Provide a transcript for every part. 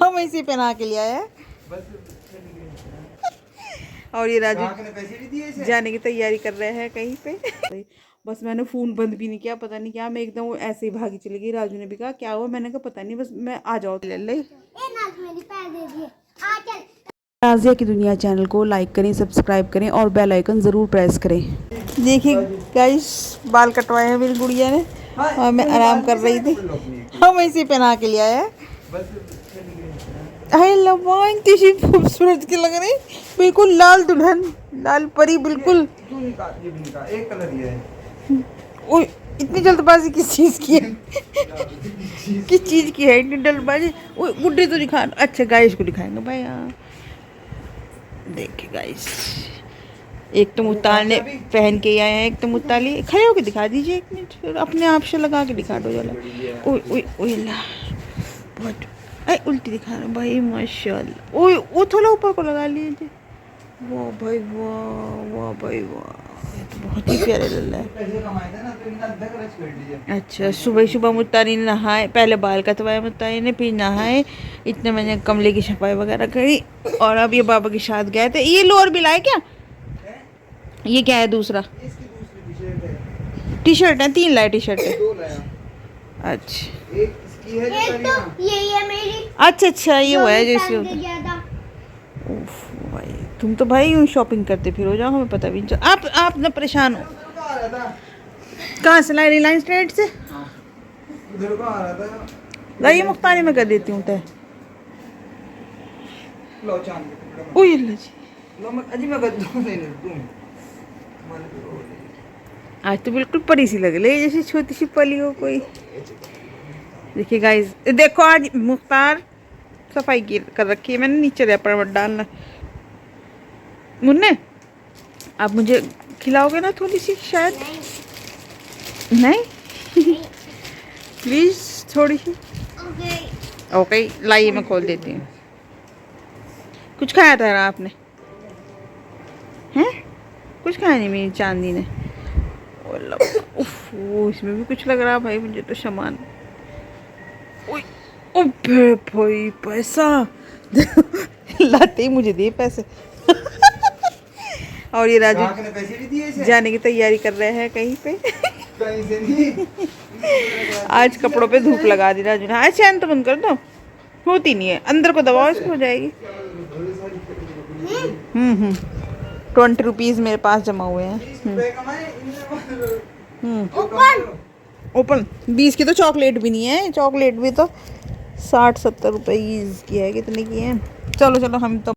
हम इसी पहना के लिया है। और ये राजू जाने की तैयारी कर रहे हैं कहीं पे। बस मैंने फ़ोन बंद भी नहीं किया, पता नहीं क्या, मैं एकदम ऐसे ही भागी चली गई। राजू ने भी कहा क्या हुआ, मैंने कहा पता नहीं, बस मैं आ जाओ ले ले। राजिया की दुनिया चैनल को लाइक करें, सब्सक्राइब करें और बेल आइकन ज़रूर प्रेस करें। देखिए गाइस, बाल कटवाए हैं मेरी गुड़िया ने और मैं आराम कर रही थी। हम इसी पहना के लिया है। हेलो किसी खूबसूरत की लग रही, बिल्कुल लाल दुल्हन, लाल परी बिल्कुल। एक कलर ये है। ओए इतनी जल्दबाजी किस चीज़ की है? किस चीज़ की है इतनी जल्दबाजी? ओए गुड्डे तो दिखा, अच्छा गाइस को दिखाएंगे भाई। हाँ देखिए गाइस, एक तो मुत्ताल ने पहन के आए हैं, एक तो मुत्ताली खड़े होके दिखा दीजिए एक मिनट, फिर अपने आप से लगा के दिखा दो जरा। ओए ओए ओए ला, बहुत उल्टी दिखा रहे भाई, माशाल्लाह। ओए वो थोड़ा ऊपर को लगा लीजिए। वाह भाई वाह, वाह भाई वाह, ये तो बहुत ही प्यारे लग रहा है। अच्छा सुबह सुबह मुत्तारी ने नहाए, पहले बाल कटवाए मुत्तारी ने, फिर नहाए, इतने मैंने कमरे की सफाई वगैरह करी और अब ये बाबा के साथ गए थे। ये लोअर भी लाए क्या? ये क्या है दूसरा? टी शर्ट है, 3 लाए टी शर्ट है। अच्छा एक तो ये है मेरी। अच्छा ये हुआ है जैसे भाई, तुम तो भाई यूँ शॉपिंग करते फिर हो जाओ, हमें पता भी नहीं चला। आप ना परेशान हो। कहाँ से लाए? रिलायंस ट्रेड से। लाइए मुख्तारी में कर देती हूँ तय। आज तो बिल्कुल परी सी लग रही है, जैसे छोटी सी पली हो कोई। देखिए गाइस, देखो आज मुख्तार सफाई की कर रखी है मैंने, नीचे रैपर मत डालना। मुन्ने आप मुझे खिलाओगे ना थोड़ी सी शायद? नहीं प्लीज थोड़ी सी। ओके लाइए मैं खोल देती हूँ। कुछ खाया था ना आपने? हैं कुछ खाया नहीं मेरी चांदी ने। उफ इसमें भी कुछ लग रहा भाई मुझे तो सामान। ओए भाई पैसा लाते ही मुझे दिए पैसे। और ये राजू पैसे भी दिए जाने की तैयारी कर रहे हैं कहीं पे। कहीं से नहीं। आज कपड़ों पे धूप लगा दी राजू ने। आज चैन तो बंद कर दो, होती नहीं है, अंदर को दबाओ इसको हो जाएगी। 20 रुपीज़ मेरे पास जमा हुए हैं। ओपन 20 की तो चॉकलेट भी नहीं है, चॉकलेट भी तो 60-70 रुपए की है, कितने की है। चलो चलो हम तो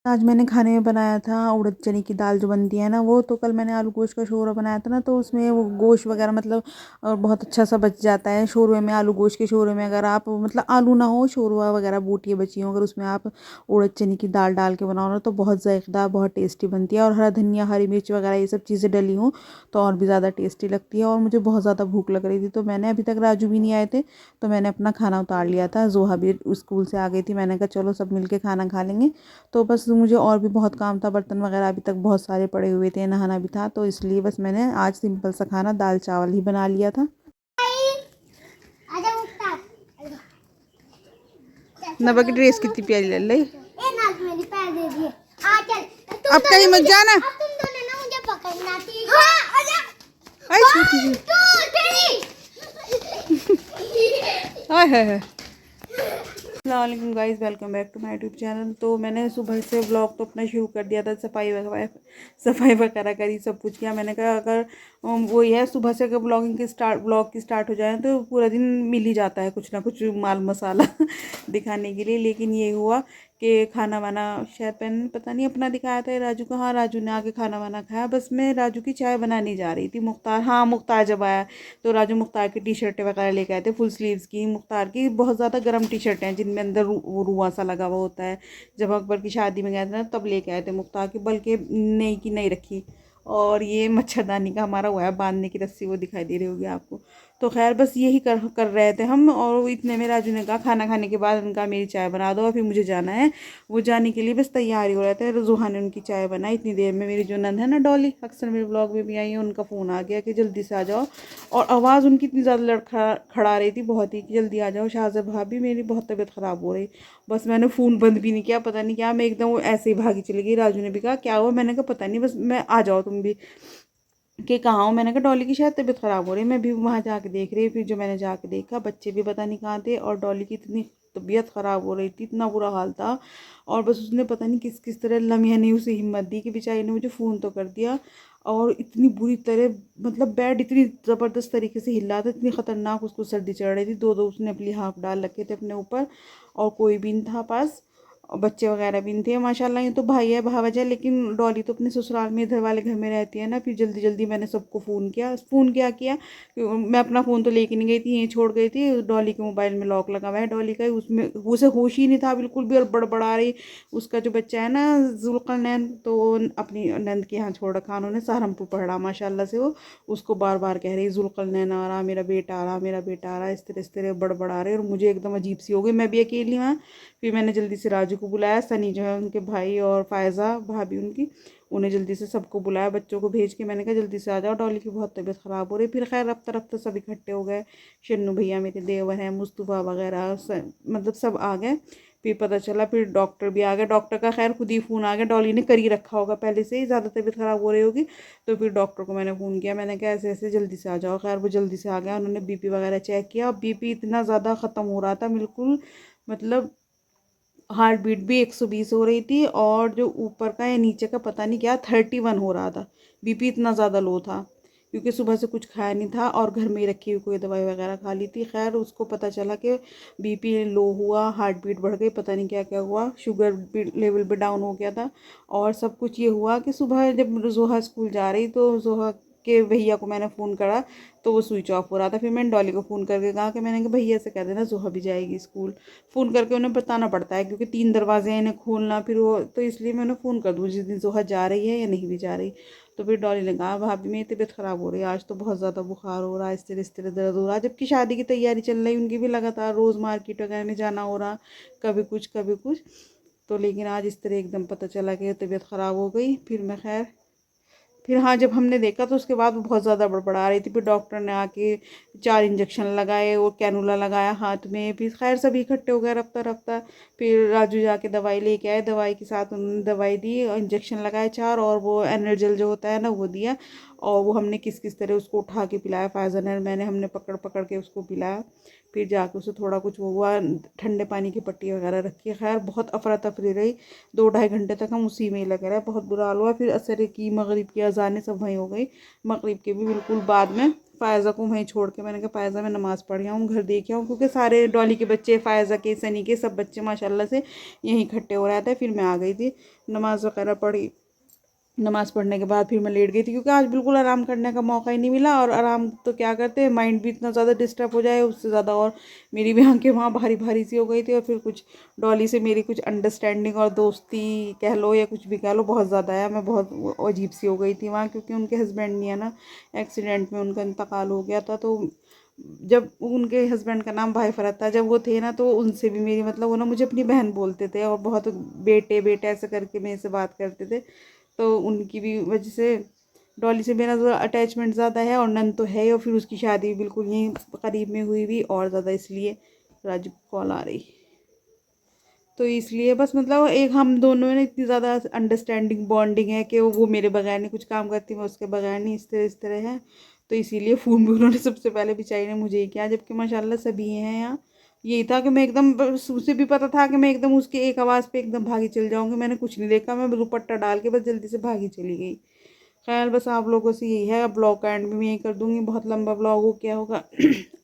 आज मैंने खाने में बनाया था उड़द चने की दाल जो बनती है ना वो। तो कल मैंने आलू गोश्त का शोरबा बनाया था ना, तो उसमें वो गोश्त वगैरह मतलब बहुत अच्छा सा बच जाता है शोरबे में। आलू गोश्त के शोरबे में अगर आप मतलब आलू ना हो, शोरबा वगैरह बूटियाँ बची हों, अगर उसमें आप उड़द चने की दाल डाल के बनाओ ना तो बहुत ज़ायकेदार, बहुत टेस्टी बनती है। और हरा धनिया, हरी मिर्च वगैरह ये सब चीज़ें डली हों तो और भी ज़्यादा टेस्टी लगती है। और मुझे बहुत ज़्यादा भूख लग रही थी, तो मैंने अभी तक राजू भी नहीं आए थे तो मैंने अपना खाना उतार लिया था। जोहा भी स्कूल से आ गई थी, मैंने कहा चलो सब मिल के खाना खा लेंगे। तो बस मुझे और भी बहुत काम था, बर्तन वगैरह अभी तक बहुत सारे पड़े हुए थे, नहाना भी था, तो इसलिए बस मैंने आज सिंपल सा खाना दाल चावल ही बना लिया था। नबा की ड्रेस कितनी प्यारी लग रही। अब कहीं मत जाना। हाय हाय अस्सलाम guys, welcome back to my YouTube channel. तो मैंने सुबह से व्लॉग तो अपना शुरू कर दिया था, सफाई वगैरह करी, सब कुछ किया। मैंने कहा अगर वही है सुबह से अगर ब्लॉग की स्टार्ट हो जाए तो पूरा दिन मिल ही जाता है कुछ ना कुछ माल मसाला दिखाने के लिए। लेकिन ये हुआ कि खाना वाना शायद पता नहीं अपना दिखाया था राजू का। हाँ राजू ने आके खाना वाना खाया, बस मैं राजू की चाय बनाने जा रही थी। मुख्तार जब आया तो राजू मुख्तार की टी शर्टें वगैरह लेके आए थे, फुल स्लीव्स की। मुख्तार की बहुत ज़्यादा गर्म टी शर्टें हैं जिनमें अंदर वो रुआ सा लगा हुआ होता है। जब अकबर की शादी में गए थे ना तब लेके आए थे मुख्तार की, बल्कि नई की नहीं रखी। और ये मच्छरदानी का हमारा हुआ है बांधने की रस्सी, वो दिखाई दे रही होगी आपको। तो खैर बस यही कर कर रहे थे हम। और इतने में राजू ने कहा खाना खाने के बाद उनका मेरी चाय बना दो और फिर मुझे जाना है। वो जाने के लिए बस तैयारी हो रहे थे। जुहा ने उनकी चाय बनाई। इतनी देर में मेरी जो नंद है ना डॉली, अक्सर मेरे ब्लॉग में भी आई है, उनका फ़ोन आ गया कि जल्दी से आ जाओ। और आवाज़ उनकी इतनी ज़्यादा लड़खड़ा खड़ा रही थी बहुत ही कि जल्दी आ जाओ शाहज़ा भाभी, मेरी बहुत तबीयत ख़राब हो रही। बस मैंने फ़ोन बंद भी नहीं किया, पता नहीं क्या, मैं एकदम वो ऐसे ही भागी चली गई। राजू ने भी कहा क्या हुआ, मैंने कहा पता नहीं, बस मैं आ जाओ तुम भी। कि कहाँ हूँ, मैंने कहा डॉली की शायद तबीयत ख़राब हो रही है। मैं भी वहाँ जाके देख रही। फिर जो मैंने जाके देखा, बच्चे भी पता नहीं कहाँ थे और डॉली की इतनी तबीयत ख़राब हो रही थी, इतना बुरा हाल था। और बस उसने पता नहीं किस किस तरह लम्हा ने उसे हिम्मत दी कि बेचारी ने मुझे फ़ोन तो कर दिया। और इतनी बुरी तरह मतलब बेड इतनी ज़बरदस्त तरीके से हिला था, इतनी ख़तरनाक उसको सर्दी चढ़ रही थी। दो दो उसने अपनी हाफ डाल रखे थे अपने ऊपर और कोई भी नहीं था पास और बच्चे वगैरह भी नहीं थे माशाल्लाह। ये तो भाई है भावज है, लेकिन डॉली तो अपने ससुराल में इधर वाले घर में रहती है ना। फिर जल्दी जल्दी मैंने सबको फ़ोन क्या किया, मैं अपना फ़ोन तो लेके नहीं गई थी, यहीं छोड़ गई थी। डॉली के मोबाइल में लॉक लगा हुआ है डॉली का, उसमें उसे होश ही नहीं था बिल्कुल भी। और बड़बड़ा रही, उसका जो बच्चा है ना जुल्करनैन, तो वो अपनी नंद के यहाँ छोड़ रखा उन्होंने, सहारनपुर पढ़ा माशाल्लाह से वो। उसको बार बार कह रही जुल्करनैन आ रहा, मेरा बेटा आ रहा, मेरा बेटा आ रहा, इस तरह बड़बड़ा रहे। और मुझे एकदम अजीब सी हो गई, मैं भी अकेली वहाँ। फिर मैंने जल्दी से राजू को बुलाया, सनी जो है उनके भाई और फ़ायज़ा भाभी उनकी, उन्हें जल्दी से सबको बुलाया, बच्चों को भेज के मैंने कहा जल्दी से आ जाओ, डॉली की बहुत तबीयत ख़राब हो रही। फिर खैर रफ्ता रफ्ता सब इकट्ठे हो गए। शन्नू भैया मेरे देवर हैं, मुस्तफ़ा वगैरह मतलब सब आ गए। फिर पता चला, फिर डॉक्टर भी आ गए। डॉक्टर का खैर खुद ही फ़ोन आ गया, डॉली ने कर ही रखा होगा पहले से ही, ज़्यादा तबीयत ख़राब हो रही होगी। तो फिर डॉक्टर को मैंने फ़ोन किया, मैंने कहा ऐसे ऐसे जल्दी से आ जाओ। खैर वो जल्दी से आ गया, उन्होंने बीपी वगैरह चेक किया। बीपी इतना ज़्यादा ख़त्म हो रहा था बिल्कुल, मतलब हार्ट बीट भी 120 हो रही थी और जो ऊपर का या नीचे का पता नहीं क्या 31 हो रहा था। बीपी इतना ज़्यादा लो था क्योंकि सुबह से कुछ खाया नहीं था और घर में ही रखी हुई कोई दवाई वगैरह खा ली थी। खैर उसको पता चला कि बीपी लो हुआ, हार्ट बीट बढ़ गई, पता नहीं क्या क्या हुआ, शुगर भी लेवल भी डाउन हो गया था। और सब कुछ ये हुआ कि सुबह जब जोहा स्कूल जा रही तो जोहा के भैया को मैंने फ़ोन करा तो वो स्विच ऑफ हो रहा था। फिर मैंने डॉली को फ़ोन करके कहा कि मैंने कहा भैया से कह देना जोहा भी जाएगी स्कूल। फ़ोन करके उन्हें बताना पड़ता है क्योंकि 3 दरवाजे हैं इन्हें खोलना, फिर वो तो इसलिए मैं उन्हें फ़ोन कर दूँ जिस दिन जोहा जा रही है या नहीं भी जा रही। तो फिर डॉली ने कहा भाभी मेरी तबीयत ख़राब हो रही है, आज तो बहुत ज़्यादा बुखार हो रहा है, इस तरह दर्द हो रहा है। जबकि शादी की तैयारी चल रही उनकी भी लगातार, रोज़ मार्केट वगैरह में जाना हो रहा, कभी कुछ कभी कुछ। तो लेकिन आज इस तरह एकदम पता चला कि तबीयत ख़राब हो गई। फिर मैं खैर फिर हाँ जब हमने देखा तो उसके बाद वो बहुत ज़्यादा बड़बड़ा रही थी। फिर डॉक्टर ने आके 4 इंजेक्शन लगाए और कैनुला लगाया हाथ में। फिर खैर सभी इकट्ठे हो गए रफ्ता रफ्ता। फिर राजू जाके दवाई लेके आए, दवाई के साथ उन्होंने दवाई दी और इंजेक्शन लगाए 4 और वो एनर्जल जो होता है ना वो दिया। और वो हमने किस किस तरह उसको उठा के पिलाया, फ़ायज़ा ने मैंने हमने पकड़ पकड़ के उसको पिलाया। फिर जाके उसे थोड़ा कुछ वो हुआ, ठंडे पानी की पट्टी वगैरह रखी। खैर बहुत अफरा तफरी रही, 2 ढाई घंटे तक हम उसी में ही लगे रहे, बहुत बुरा हाल हुआ। फिर असर की मगरिब की अजानें सब वहीं हो गई। मगरिब के भी बिल्कुल बाद में फ़ायज़ा को वहीं छोड़ के मैंने कहा फ़ायज़ा मैं नमाज़ पढ़ आऊँ, घर देख आऊँ, क्योंकि सारे डॉली के बच्चे, फ़ायज़ा के, सनी के सब बच्चे माशाल्लाह से यहीं इकट्ठे हो रहे थे। फिर मैं आ गई थी, नमाज़ वगैरह पढ़ी। नमाज़ पढ़ने के बाद फिर मैं लेट गई थी क्योंकि आज बिल्कुल आराम करने का मौका ही नहीं मिला। और आराम तो क्या करते हैं, माइंड भी इतना ज़्यादा डिस्टर्ब हो जाए उससे ज़्यादा। और मेरी भी आंखें वहाँ भारी भारी सी हो गई थी। और फिर कुछ डॉली से मेरी कुछ अंडरस्टैंडिंग और दोस्ती कह लो या कुछ भी कह लो बहुत ज़्यादा है। मैं बहुत अजीब सी हो गई थी वहाँ, क्योंकि उनके हस्बैंड नहीं है ना, एक्सीडेंट में उनका इंतकाल हो गया था। तो जब उनके हस्बैंड का नाम भाई फरत था, जब वो थे ना तो उनसे भी मेरी मतलब वो ना मुझे अपनी बहन बोलते थे और बहुत बेटे बेटे ऐसे करके मेरे से बात करते थे। तो उनकी भी वजह से डॉली से मेरा जो अटैचमेंट ज़्यादा है। और नंद तो है ही, और फिर उसकी शादी बिल्कुल यहीं करीब में हुई भी और ज़्यादा, इसलिए राजू कॉल आ रही। तो इसलिए बस मतलब एक हम दोनों में इतनी ज़्यादा अंडरस्टैंडिंग बॉन्डिंग है कि वो मेरे बगैर नहीं कुछ काम करती, मैं उसके बगैर नहीं, इस तरह है। तो इसीलिए फ़ोन भी उन्होंने सबसे पहले बेचारी ने मुझे ही किया, जबकि माशाल्लाह सभी हैं यहाँ। यही था कि मैं एकदम बस, उसे भी पता था कि मैं एकदम उसके एक आवाज़ पे एकदम भागी चल जाऊँगी। मैंने कुछ नहीं देखा, मैं दुपट्टा डाल के बस जल्दी से भागी चली गई। खैर बस आप लोगों से यही है, अब ब्लॉग का एंड भी मैं यही कर दूँगी, बहुत लंबा ब्लॉग हो क्या होगा।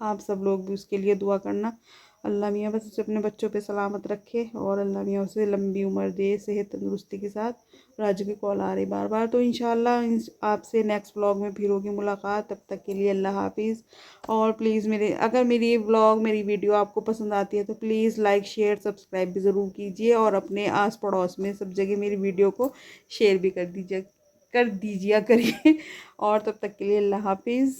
आप सब लोग भी उसके लिए दुआ करना। अल्लाह मियाँ बस उसे अपने बच्चों पे सलामत रखे और अल्लाह मियाँ उसे लंबी उम्र दे सेहत तंदुरुस्ती के साथ। राजू की कॉल आ रही बार बार, तो इंशाल्लाह आपसे नेक्स्ट ब्लॉग में फिर होगी मुलाकात। तब तक के लिए अल्लाह हाफिज़। और प्लीज़ अगर मेरी ये ब्लॉग, मेरी वीडियो आपको पसंद आती है तो प्लीज़ लाइक शेयर सब्सक्राइब भी ज़रूर कीजिए और अपने आस पड़ोस में सब जगह मेरी वीडियो को शेयर भी कर दीजिए करिए। और तब तक के लिए अल्लाह हाफिज़।